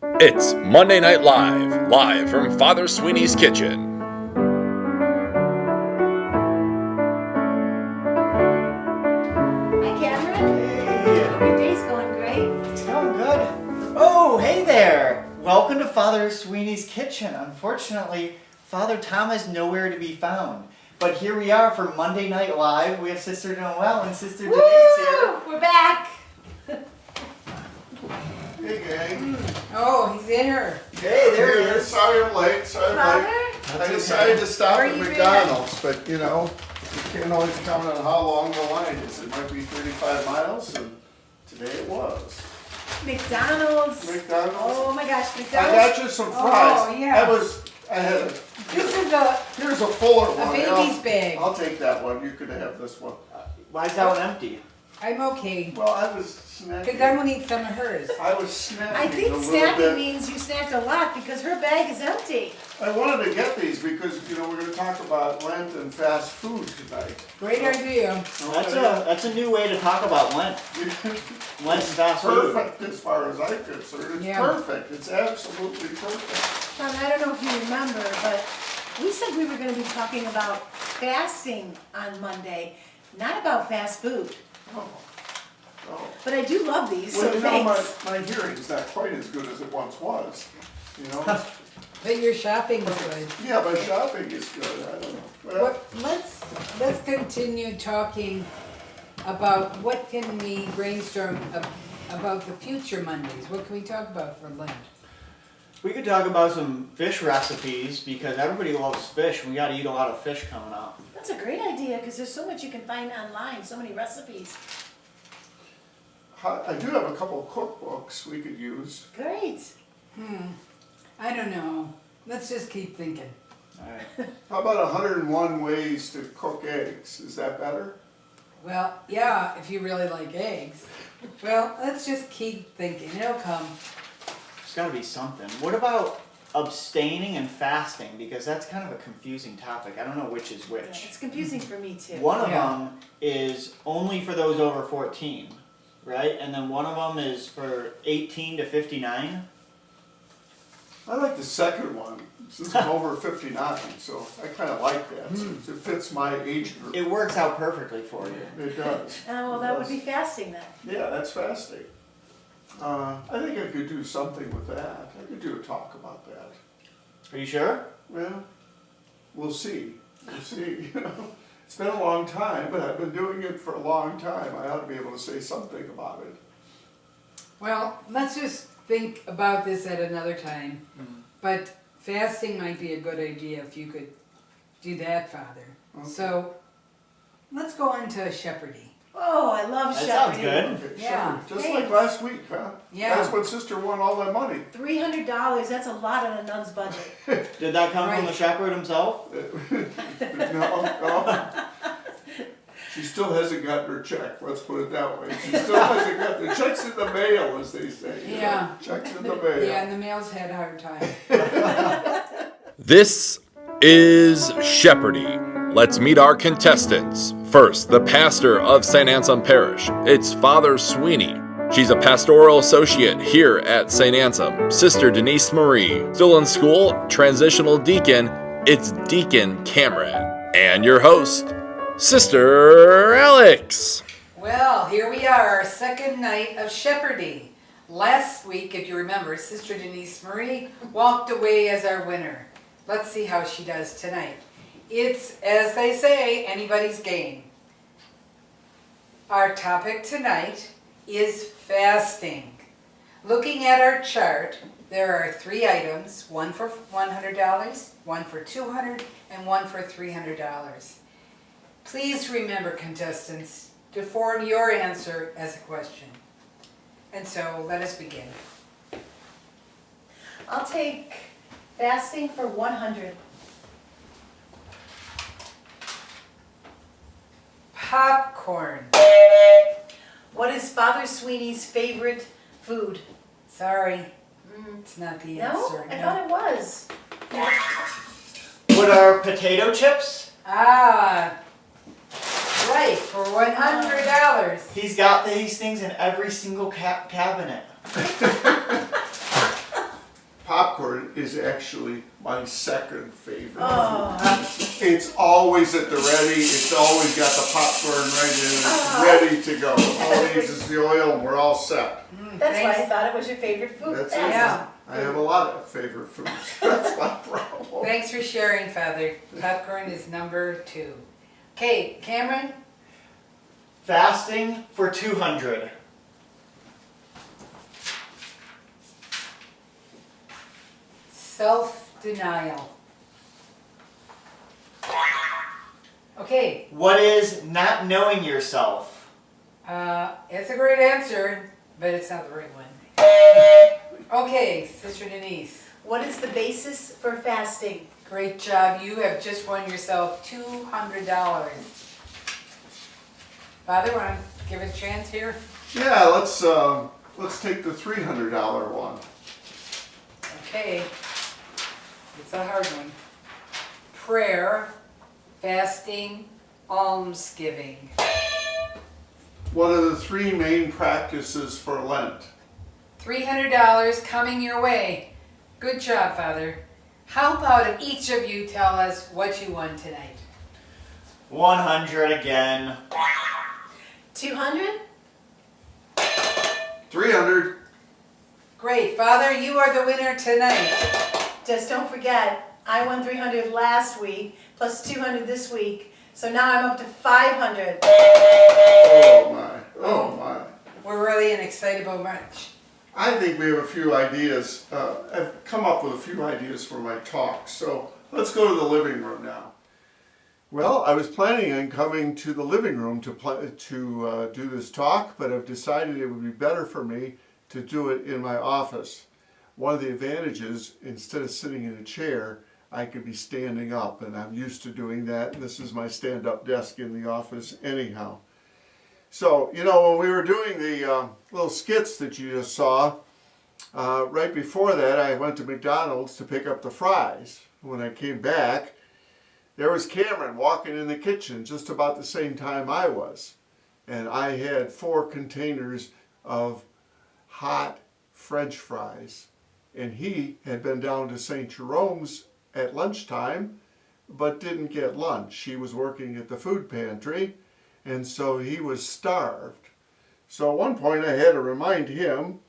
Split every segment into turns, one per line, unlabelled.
It's Monday Night live from Father Sweeney's kitchen.
Hi, Cameron.
Hey.
Your day's going great.
It's going good. Oh, hey there. Welcome to Father Sweeney's kitchen. Unfortunately, Father Tom is nowhere to be found. But here we are for Monday Night Live. We have Sister Noelle and Sister Denise here.
We're back.
Hey gang.
Oh, he's in her.
Hey, there he is.
Sorry I'm late.
Father?
I decided to stop
Where
at
you been?
McDonald's, but you know, you can't always count on how long the line is. It might be 35 miles, and today it was.
McDonald's.
McDonald's.
Oh my gosh,
I
McDonald's.
got you some fries.
Oh, yeah.
I had
This is a
here's a fuller one.
baby's bag.
I'll take that one. You could have this one.
Why is that one empty?
I'm okay.
Well, I was
Because
snacking.
I'm going to eat some of hers.
I was snacking
I think
a little
snacking
bit.
means you snacked a lot because her bag is empty.
I wanted to get these because, you know, we're going to talk about Lent and fast food tonight.
Great idea.
That's a new way to talk about Lent. Lent and fast food.
Perfect as far as I'm concerned. It's
Yeah.
perfect. It's absolutely perfect.
Father, I don't know if you remember, but we said we were going to be talking about fasting on Monday, not about fast food.
Oh.
But I do love these, so
Well, you know,
thanks.
my hearing's not quite as good as it once was. You know?
But your shopping is good.
Yeah, my shopping is good. I don't know. Well,
Let's continue talking about what can we brainstorm about the future Mondays. What can we talk about for Lent?
We could talk about some fish recipes because everybody loves fish. We got to eat a lot of fish coming up.
That's a great idea because there's so much you can find online, so many recipes.
I do have a couple of cookbooks we could use.
Great.
I don't know. Let's just keep thinking.
All right.
How about 101 ways to cook eggs? Is that better?
Well, yeah, if you really like eggs. Well, let's just keep thinking. It'll come.
There's got to be something. What about abstaining and fasting? Because that's kind of a confusing topic. I don't know which is
Yeah,
which.
it's confusing for me too.
One of
Yeah.
them is only for those over 14, right? And then one of them is for 18 to 59.
I like the second one, since I'm over 59, so I kind of like that. Since it fits my age group.
It works out perfectly for you.
It does.
Well, that would be fasting then.
Yeah, that's fasting. I think I could do something with that. I could do a talk about that.
Are you sure?
Well, we'll see. We'll see. You know, it's been a long time, but I've been doing it for a long time. I ought to be able to say something about it.
Well, let's just think about this at another time. But fasting might be a good idea if you could do that, Father.
Okay.
So let's go on to shepherding.
Oh, I love
That sounds
shepherding.
good.
Okay,
Yeah.
sure. Just
Hey.
like last week, huh?
Yeah.
That's when Sister won all that money.
$300, that's a lot on a nun's budget.
Did that come from
Right.
the shepherd himself?
No. She still hasn't gotten her check, let's put it that way. She still hasn't got the checks in the mail, as they say. you know.
Yeah.
Checks in the mail.
Yeah, and the males had a hard time.
This is Shepherding. Let's meet our contestants. First, the pastor of St. Anselm Parish. It's Father Sweany. She's a pastoral associate here at St. Anselm. Sister Denise Marie. Still in school, transitional deacon. It's Deacon Cameron. And your host, Sister Alex.
Well, here we are, second night of shepherding. Last week, if you remember, Sister Denise Marie walked away as our winner. Let's see how she does tonight. It's, as they say, anybody's game. Our topic tonight is fasting. Looking at our chart, there are 3 items, one for $100, one for $200, and one for $300. Please remember, contestants, to form your answer as a question. And so, let us begin.
I'll take fasting for 100.
Popcorn.
What is Father Sweeney's favorite food?
Sorry, it's not the
No?
answer.
I thought it was.
What are potato chips?
Ah, right, for $100.
He's got these things in every single cabinet.
popcorn is actually my second favorite.
Oh.
It's always at the ready. It's always got the popcorn right in it. It's ready to go. All it needs is the oil and we're all set.
That's why I
Thanks.
thought it was your favorite food.
That's it.
Yeah.
I have a lot of favorite foods. That's my problem.
Thanks for sharing, Father. Popcorn is number 2. Okay, Cameron?
Fasting for 200.
Self-denial. Okay,
What is not knowing yourself?
it's a great answer, but it's not the right one. Okay, Sister Denise.
What is the basis for fasting?
Great job. You have just won yourself $200. Father, want to give it a chance here?
Yeah, let's take the $300 one.
Okay. It's a hard one. Prayer, fasting, almsgiving.
What are the 3 main practices for Lent?
$300 coming your way. Good job, Father. How about if each of you tell us what you won tonight?
100 again.
200?
300.
Great. Father, you are the winner tonight.
Just don't forget, I won 300 last week, plus 200 this week, so now I'm up to 500.
Oh my, oh my.
We're really an excitable bunch.
I think we have a few ideas. I've come up with a few ideas for my talk. So let's go to the living room now. Well, I was planning on coming to the living room to do this talk, but I've decided it would be better for me to do it in my office. One of the advantages, instead of sitting in a chair, I could be standing up, and I'm used to doing that. This is my stand-up desk in the office anyhow. So, you know, when we were doing the little skits that you just saw, right before that I went to McDonald's to pick up the fries. When I came back, there was Cameron walking in the kitchen just about the same time I was. And I had 4 containers of hot French fries. And he had been down to St. Jerome's at lunchtime, but didn't get lunch. He was working at the food pantry, and so he was starved. So at one point I had to remind him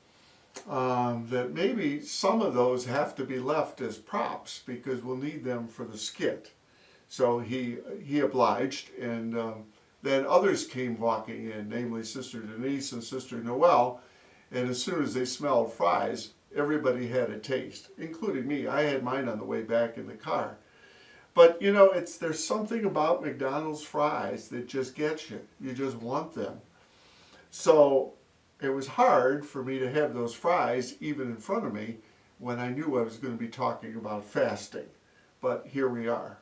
that maybe some of those have to be left as props because we'll need them for the skit. So he obliged, and then others came walking in, namely Sister Denise and Sister Noel, and as soon as they smelled fries, everybody had a taste, including me. I had mine on the way back in the car. But you know, there's something about McDonald's fries that just gets you. You just want them. So it was hard for me to have those fries even in front of me when I knew I was going to be talking about fasting. But here we are.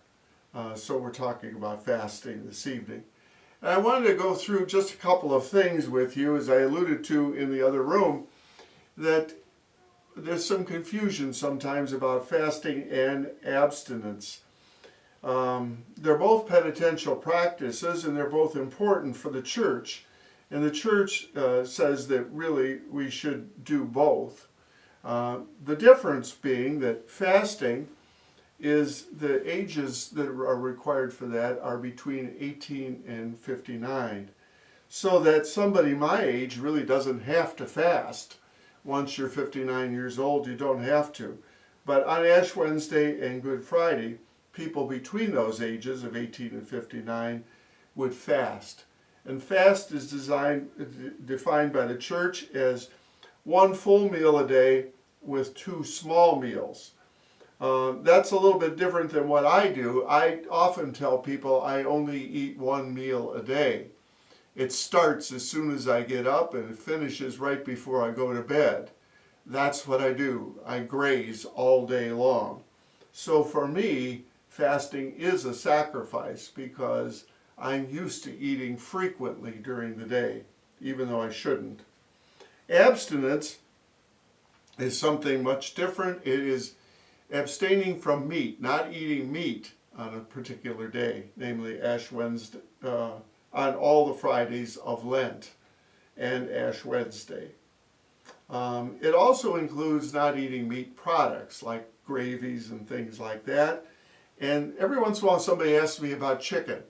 So we're talking about fasting this evening. And I wanted to go through just a couple of things with you, as I alluded to in the other room, that there's some confusion sometimes about fasting and abstinence. They're both penitential practices, and they're both important for the church. And the church says that really we should do both. The difference being that fasting is the ages that are required for that are between 18 and 59. So that somebody my age really doesn't have to fast. Once you're 59 years old, you don't have to. But on Ash Wednesday and Good Friday, people between those ages of 18 and 59 would fast. And fast is defined by the church as 1 full meal a day with 2 small meals. That's a little bit different than what I do. I often tell people I only eat 1 meal a day. It starts as soon as I get up and it finishes right before I go to bed. That's what I do. I graze all day long. So for me, fasting is a sacrifice because I'm used to eating frequently during the day, even though I shouldn't. Abstinence is something much different. It is abstaining from meat, not eating meat on a particular day, namely Ash Wednesday, on all the Fridays of Lent and Ash Wednesday. It also includes not eating meat products like gravies and things like that. And every once in a while somebody asks me about chicken.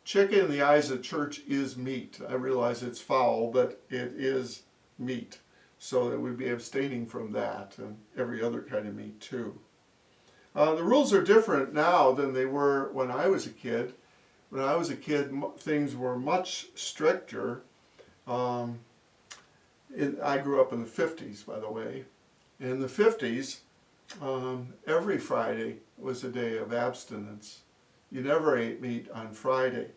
Chicken in the eyes of the church is meat. I realize it's foul, but it is meat. So that we'd be abstaining from that and every other kind of meat too. The rules are different now than they were when I was a kid. When I was a kid, things were much stricter. I grew up in the 50s, by the way. In the 50s, every Friday was a day of abstinence. You never ate meat on Friday.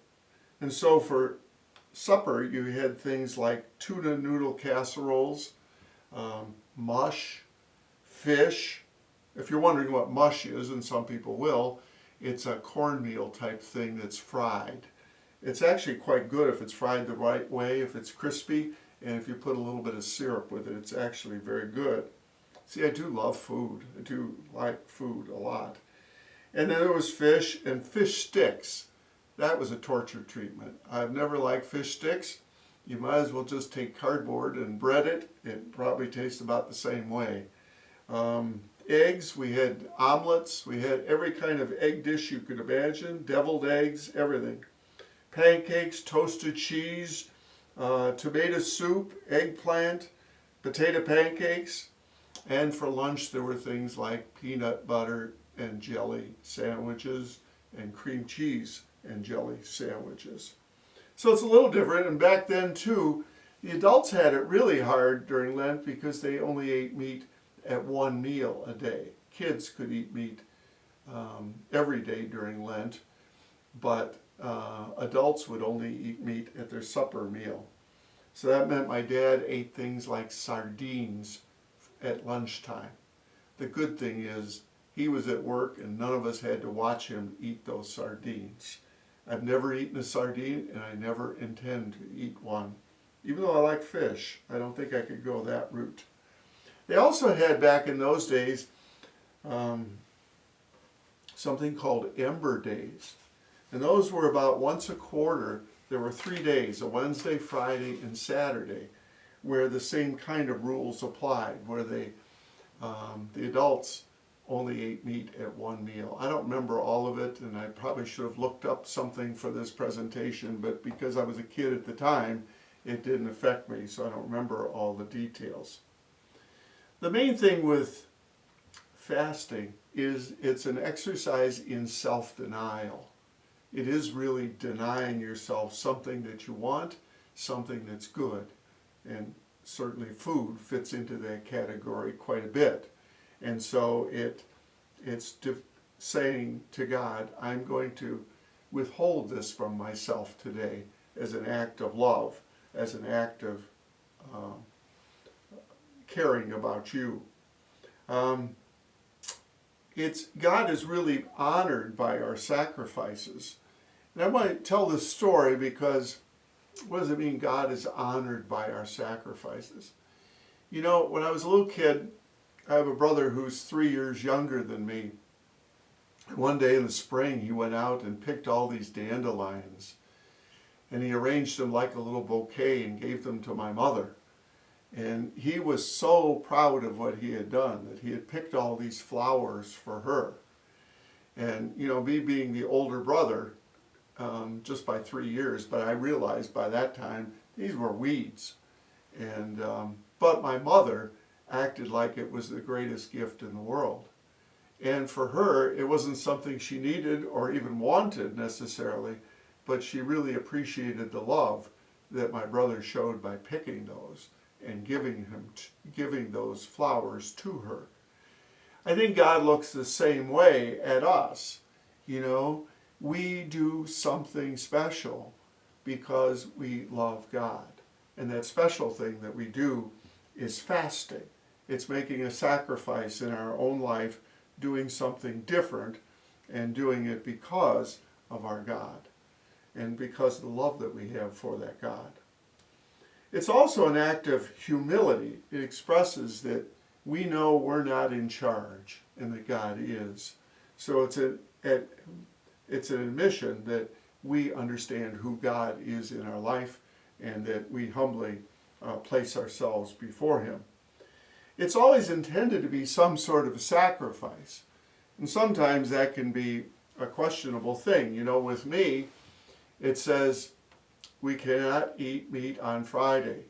And so for supper, you had things like tuna noodle casseroles, mush, fish. If you're wondering what mush is, and some people will, it's a cornmeal type thing that's fried. It's actually quite good if it's fried the right way, if it's crispy, and if you put a little bit of syrup with it, it's actually very good. See, I do love food. I do like food a lot. And then there was fish and fish sticks. That was a torture treatment. I've never liked fish sticks. You might as well just take cardboard and bread it. It probably tastes about the same way. Eggs, we had omelets. We had every kind of egg dish you could imagine. Deviled eggs, everything. Pancakes, toasted cheese, tomato soup, eggplant, potato pancakes. And for lunch there were things like peanut butter and jelly sandwiches and cream cheese and jelly sandwiches. So it's a little different, and back then too, the adults had it really hard during Lent because they only ate meat at one meal a day. Kids could eat meat every day during Lent, but adults would only eat meat at their supper meal. So that meant my dad ate things like sardines at lunchtime. The good thing is he was at work and none of us had to watch him eat those sardines. I've never eaten a sardine and I never intend to eat one. Even though I like fish, I don't think I could go that route. They also had back in those days something called Ember Days. And those were about once a quarter. There were 3 days, a Wednesday, Friday, and Saturday, where the same kind of rules applied, where the adults only ate meat at one meal. I don't remember all of it, and I probably should have looked up something for this presentation, but because I was a kid at the time, it didn't affect me, so I don't remember all the details. The main thing with fasting is it's an exercise in self-denial. It is really denying yourself something that you want, something that's good. And certainly food fits into that category quite a bit. And so it's saying to God, I'm going to withhold this from myself today as an act of love, as an act of caring about you. God is really honored by our sacrifices. And I want to tell this story because what does it mean God is honored by our sacrifices? You know, when I was a little kid, I have a brother who's 3 years younger than me. One day in the spring, he went out and picked all these dandelions. And he arranged them like a little bouquet and gave them to my mother. And he was so proud of what he had done, that he had picked all these flowers for her. And, you know, me being the older brother, just by 3 years, but I realized by that time these were weeds. And but my mother acted like it was the greatest gift in the world. And for her, it wasn't something she needed or even wanted necessarily, but she really appreciated the love that my brother showed by picking those and giving those flowers to her. I think God looks the same way at us. You know, we do something special because we love God. And that special thing that we do is fasting. It's making a sacrifice in our own life, doing something different, and doing it because of our God and because of the love that we have for that God. It's also an act of humility. It expresses that we know we're not in charge and that God is. So it's an admission that we understand who God is in our life and that we humbly place ourselves before Him. it's always intended to be some sort of a sacrifice. And sometimes that can be a questionable thing. You know, with me, it says we cannot eat meat on Friday.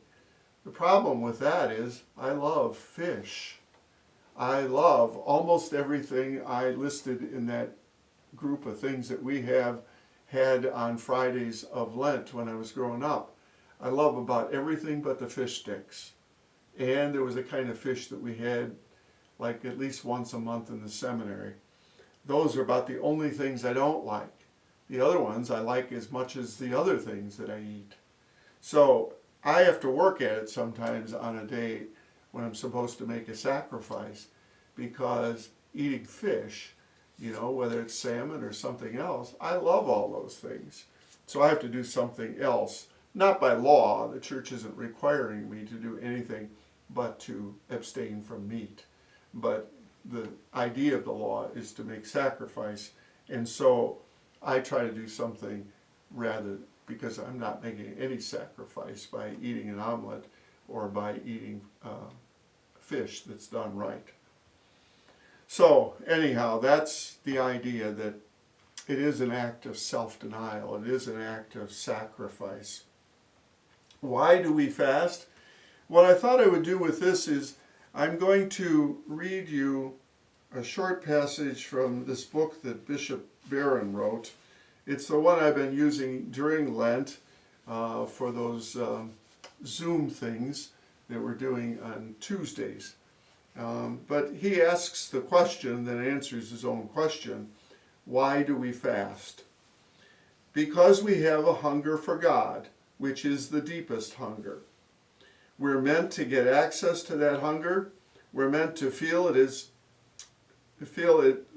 The problem with that is I love fish. I love almost everything I listed in that group of things that we have had on Fridays of Lent when I was growing up. I love about everything but the fish sticks. And there was a kind of fish that we had like at least once a month in the seminary. Those are about the only things I don't like. The other ones I like as much as the other things that I eat. So I have to work at it sometimes on a day when I'm supposed to make a sacrifice, because eating fish, you know, whether it's salmon or something else, I love all those things. So I have to do something else. Not by law, the church isn't requiring me to do anything but to abstain from meat. But the idea of the law is to make sacrifice, and so I try to do something rather, because I'm not making any sacrifice by eating an omelet or by eating fish that's done right. So anyhow, that's the idea, that it is an act of self-denial. It is an act of sacrifice. Why do we fast? What I thought I would do with this is I'm going to read you a short passage from this book that Bishop Barron wrote. It's the one I've been using during Lent for those Zoom things that we're doing on Tuesdays. But he asks the question, then answers his own question: why do we fast? Because we have a hunger for God, which is the deepest hunger. We're meant to get access to that hunger. We're meant to feel it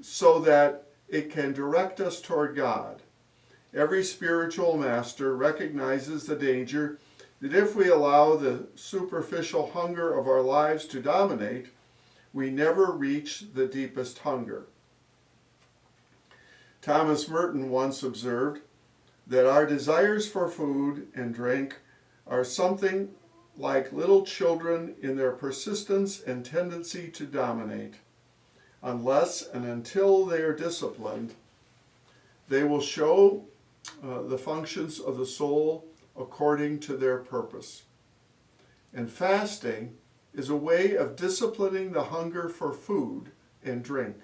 so that it can direct us toward God. Every spiritual master recognizes the danger that if we allow the superficial hunger of our lives to dominate, we never reach the deepest hunger. Thomas Merton once observed that our desires for food and drink are something like little children in their persistence and tendency to dominate. Unless and until they are disciplined, they will show the functions of the soul according to their purpose. And fasting is a way of disciplining the hunger for food and drink.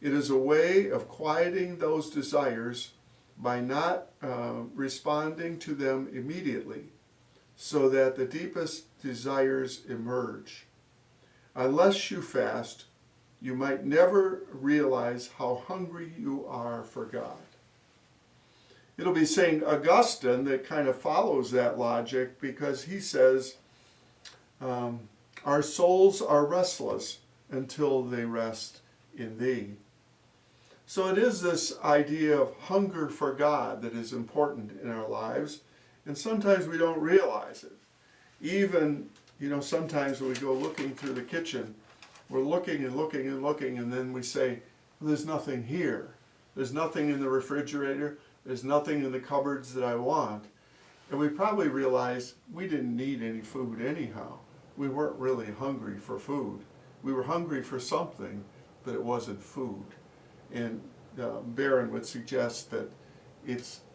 It is a way of quieting those desires by not responding to them immediately, so that the deepest desires emerge. Unless you fast, you might never realize how hungry you are for God. It'll be St. Augustine that kind of follows that logic, because he says, our souls are restless until they rest in thee. So it is this idea of hunger for God that is important in our lives, and sometimes we don't realize it. Even, sometimes when we go looking through the kitchen, we're looking and looking and looking, and then we say, well, there's nothing here. There's nothing in the refrigerator. There's nothing in the cupboards that I want. And we probably realize we didn't need any food anyhow. We weren't really hungry for food. We were hungry for something, but it wasn't food. And Barron would suggest that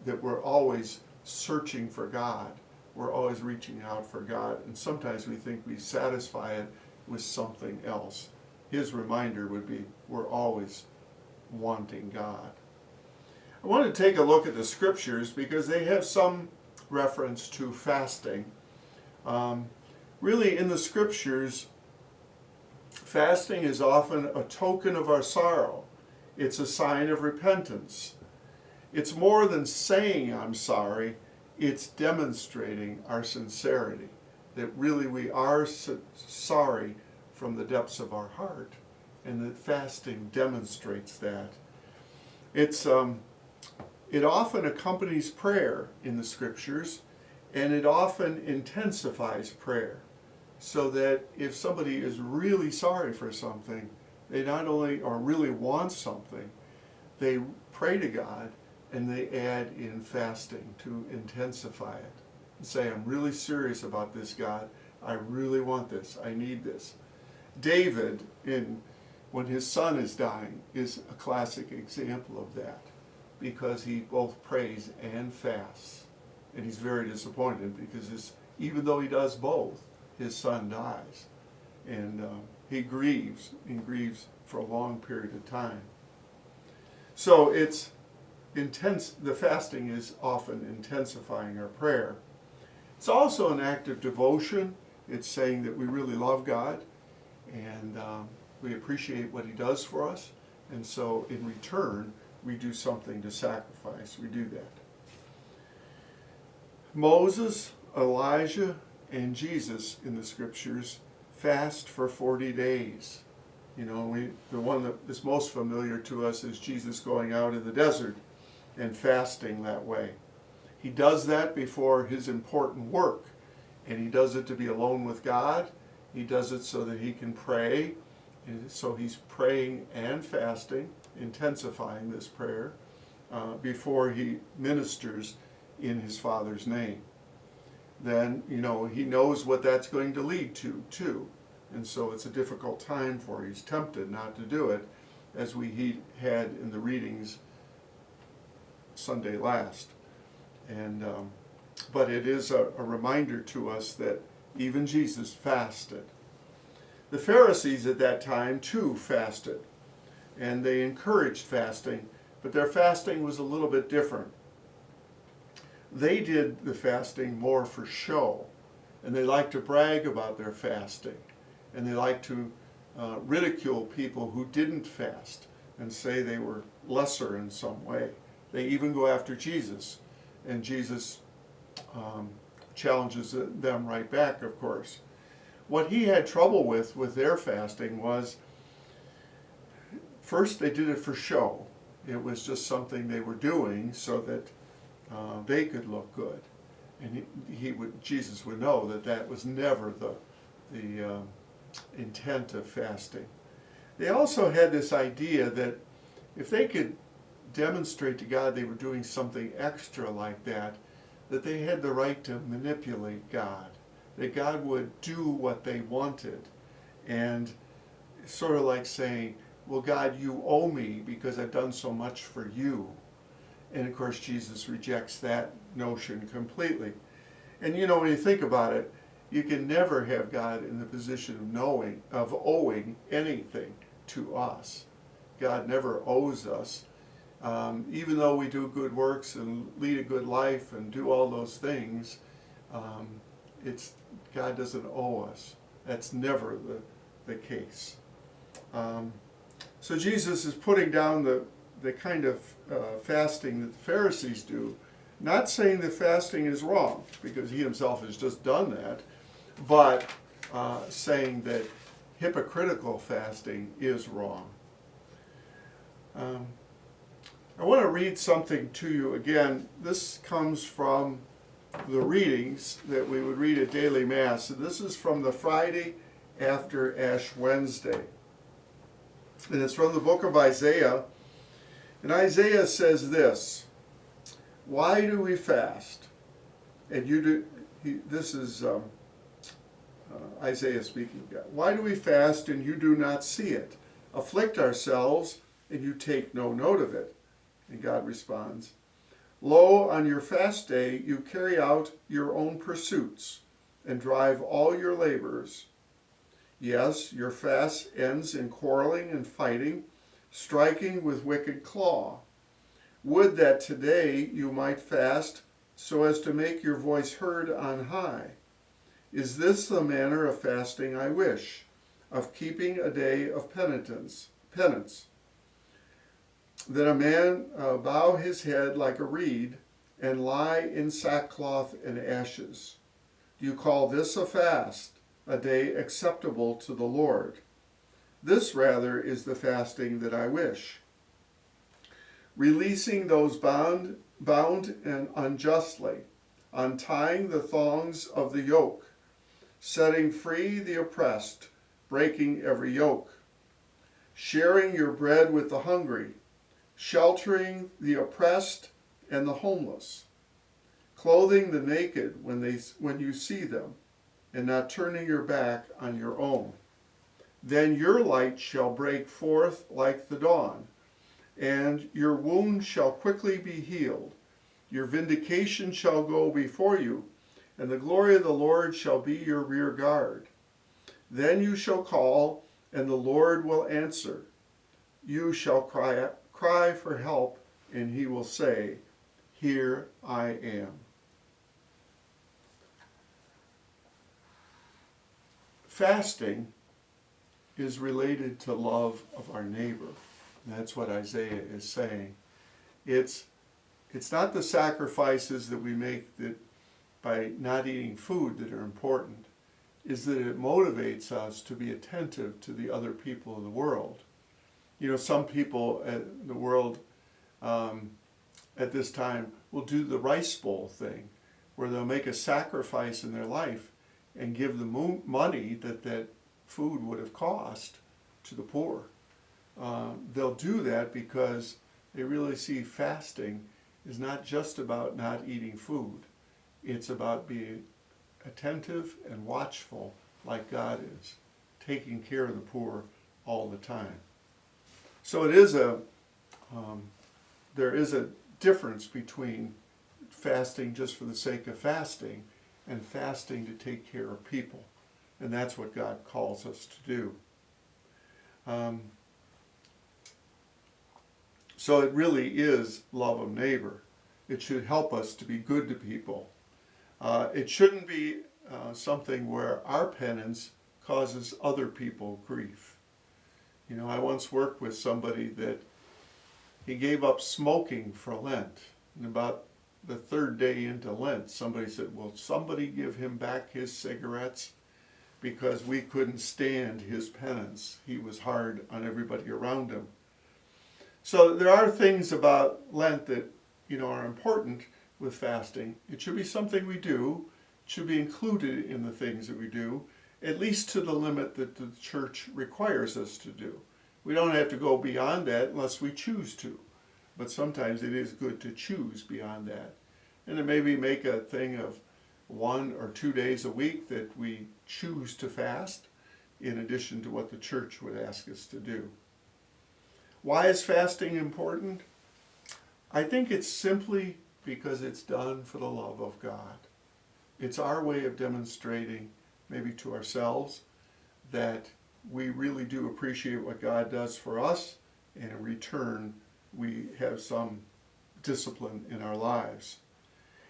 that we're always searching for God. We're always reaching out for God, and sometimes we think we satisfy it with something else. His reminder would be, we're always wanting God. I want to take a look at the scriptures because they have some reference to fasting. Really, in the scriptures, fasting is often a token of our sorrow. It's a sign of repentance. It's more than saying I'm sorry, it's demonstrating our sincerity, that really we are sorry from the depths of our heart, and that fasting demonstrates that. It often accompanies prayer in the scriptures, and it often intensifies prayer, so that if somebody is really sorry for something, they not only or really want something, they pray to God and they add in fasting to intensify it and say, I'm really serious about this, God. I really want this. I need this. David, when his son is dying, is a classic example of that, because he both prays and fasts. And he's very disappointed because even though he does both, his son dies. And he grieves for a long period of time. So it's intense. The fasting is often intensifying our prayer. It's also an act of devotion. It's saying that we really love God and we appreciate what he does for us. And so in return, we do something to sacrifice. We do that. Moses, Elijah, and Jesus in the scriptures fast for 40 days. You know, the one that is most familiar to us is Jesus going out in the desert and fasting that way. He does that before his important work, and he does it to be alone with God. He does it so that he can pray, and so he's praying and fasting, intensifying this prayer before he ministers in his Father's name. Then, you know, he knows what that's going to lead to, too. And so it's a difficult time for him. He's tempted not to do it, as we had in the readings Sunday last. And but it is a reminder to us that even Jesus fasted. The Pharisees at that time, too, fasted. And they encouraged fasting, but their fasting was a little bit different. They did the fasting more for show, and they liked to brag about their fasting, and they liked to ridicule people who didn't fast and say they were lesser in some way. They even go after Jesus, and Jesus challenges them right back, of course. What he had trouble with their fasting was, first they did it for show. It was just something they were doing so that they could look good, and Jesus would know that that was never the intent of fasting. They also had this idea that if they could demonstrate to God they were doing something extra like that, that they had the right to manipulate God, that God would do what they wanted, and sort of like saying, well, God, you owe me because I've done so much for you. And of course, Jesus rejects that notion completely. And you know, when you think about it, you can never have God in the position of owing anything to us. God never owes us. Even though we do good works and lead a good life and do all those things, God doesn't owe us. That's never the case. So Jesus is putting down the kind of fasting that the Pharisees do, not saying that fasting is wrong, because he himself has just done that, but saying that hypocritical fasting is wrong. I want to read something to you again. This comes from the readings that we would read at daily Mass. And this is from the Friday after Ash Wednesday. And it's from the book of Isaiah. And Isaiah says this: why do we fast? And this is Isaiah speaking. Why do we fast and you do not see it? Afflict ourselves and you take no note of it. And God responds, lo, on your fast day you carry out your own pursuits and drive all your labors. Yes, your fast ends in quarreling and fighting, striking with wicked claw. Would that today you might fast so as to make your voice heard on high. Is this the manner of fasting I wish, of keeping a day of penance? That a man bow his head like a reed and lie in sackcloth and ashes. Do you call this a fast, a day acceptable to the Lord? This rather is the fasting that I wish. Releasing those bound and unjustly, untying the thongs of the yoke, setting free the oppressed, breaking every yoke, sharing your bread with the hungry, sheltering the oppressed and the homeless, clothing the naked when you see them, and not turning your back on your own, Then your light shall break forth like the dawn, and your wound shall quickly be healed. Your vindication shall go before you, and the glory of the Lord shall be your rear guard. Then you shall call, and the Lord will answer. You shall cry for help, and he will say, Here I am. Fasting is related to love of our neighbor. And that's what Isaiah is saying. It's not the sacrifices that we make that by not eating food that are important, is that it motivates us to be attentive to the other people of the world. You know, some people in the world at this time will do the rice bowl thing, where they'll make a sacrifice in their life and give the money that food would have cost to the poor. They'll do that because they really see fasting is not just about not eating food. It's about being attentive and watchful like God is, taking care of the poor all the time. So it is there is a difference between fasting just for the sake of fasting and fasting to take care of people. And that's what God calls us to do. So it really is love of neighbor. It should help us to be good to people. It shouldn't be something where our penance causes other people grief. You know, I once worked with somebody that he gave up smoking for Lent. And about the third day into Lent, somebody said, "Will somebody give him back his cigarettes?" Because we couldn't stand his penance. He was hard on everybody around him. So there are things about Lent that, you know, are important with fasting. It should be something we do. It should be included in the things that we do, at least to the limit that the church requires us to do. We don't have to go beyond that unless we choose to. But sometimes it is good to choose beyond that. And to maybe make a thing of 1 or 2 days a week that we choose to fast, in addition to what the church would ask us to do. Why is fasting important? I think it's simply because it's done for the love of God. It's our way of demonstrating, maybe to ourselves, that we really do appreciate what God does for us, and in return, we have some discipline in our lives.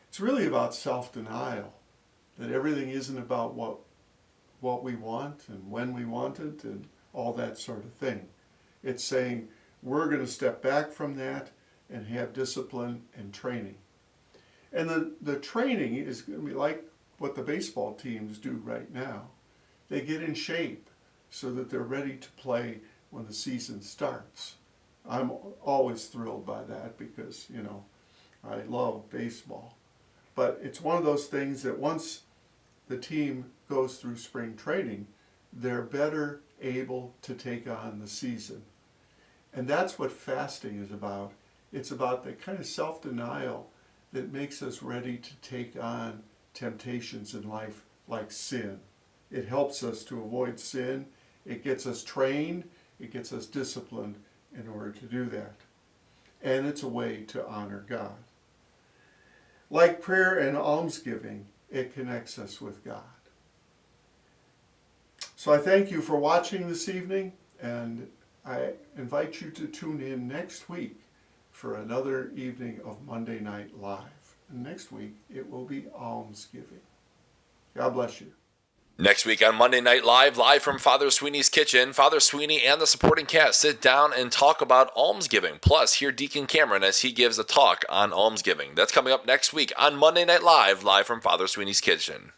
It's really about self-denial, that everything isn't about what we want and when we want it and all that sort of thing. It's saying we're going to step back from that and have discipline and training. And the training is going to be like what the baseball teams do right now. They get in shape so that they're ready to play when the season starts. I'm always thrilled by that because, you know, I love baseball. But it's one of those things that once the team goes through spring training, they're better able to take on the season. And that's what fasting is about. It's about the kind of self-denial that makes us ready to take on temptations in life like sin. It helps us to avoid sin. It gets us trained. It gets us disciplined in order to do that. And it's a way to honor God. Like prayer and almsgiving, it connects us with God. So I thank you for watching this evening, and I invite you to tune in next week for another evening of Monday Night Live. And next week, it will be almsgiving. God bless you.
Next week on Monday Night Live, live from Father Sweeney's kitchen, Father Sweany and the supporting cast sit down and talk about almsgiving. Plus, hear Deacon Cameron as he gives a talk on almsgiving. That's coming up next week on Monday Night Live, live from Father Sweeney's kitchen.